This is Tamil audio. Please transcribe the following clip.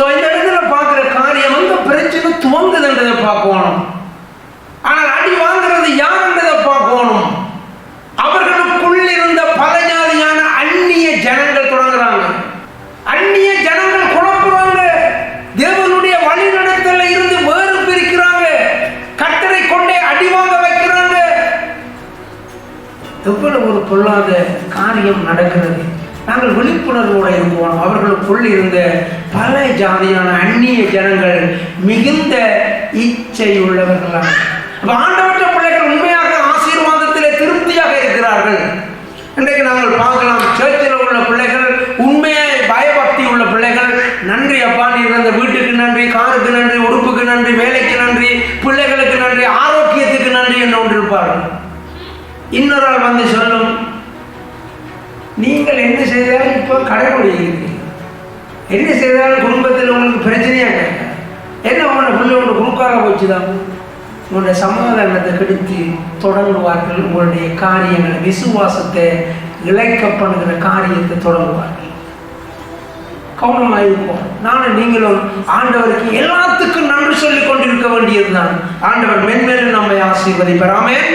இந்த இடத்துல பார்க்குற காரியம் வந்து பிரச்சனை துவங்குதுன்றதை பார்க்கணும். ஆனால் அடி வாங்குறது யாருன்றதை பார்க்கணும். அவர்களுக்குள் இருந்த பல ஜாதியான அந்நிய ஜனங்கள் தொடங்குறாங்க. அந்நிய ஜனங்கள் குழப்புறாங்க. தேவனுடைய வழிநடத்தல இருந்து வேறு பிரிக்கிறாங்க. கர்த்தரை கொண்டே அடி வாங்க வைக்கிறாங்க. எவ்வளவு ஒரு பொல்லாத காரியம் நடக்கிறது. நாங்கள் விழிப்புணர்வோடு இருப்போம். அவர்களுக்குள் இருந்த பல ஜாதியான அந்நிய ஜனங்கள் மிகுந்த இச்சை உள்ளவர்களாக. ஆண்டவற்ற பிள்ளைகள் உண்மையாக ஆசீர்வாதத்திலே திருப்தியாக இருக்கிறார்கள். இன்றைக்கு நாங்கள் பார்க்கலாம், சேர்ச்சில் உள்ள பிள்ளைகள் உண்மையாக பயபக்தி உள்ள பிள்ளைகள். நன்றி அப்பா, நீ இருந்த வீட்டுக்கு நன்றி, காருக்கு நன்றி, உடுப்புக்கு நன்றி, வேலைக்கு நன்றி, பிள்ளைகளுக்கு நன்றி, ஆரோக்கியத்துக்கு நன்றி என்று ஒன்றிருப்பார்கள். இன்னொரு ஆள் வந்து சொல்லும், நீங்கள் என்ன செய்தாலும் இப்போ கடைபிடிக்கிறீங்க, என்ன செய்தாலும் குடும்பத்தில் உங்களுக்கு பிரச்சனையாக என்ன உங்களோட பிள்ளை ஒன்று குறுக்காக போச்சுதான் உங்களுடைய சமாதானத்தை கெடுத்து தொடங்குவார்கள். உங்களுடைய காரியங்களை, விசுவாசத்தை இழைக்கப்படுகிற காரியத்தை தொடங்குவார்கள். கவனமாக இருப்போம். நானும் நீங்களும் ஆண்டவருக்கு எல்லாத்துக்கும் நன்றி சொல்லிக் கொண்டிருக்க வேண்டியதுதான். ஆண்டவர் மென்மேலும் நம்மை ஆசீர்வதிப்பார். ஆமென்.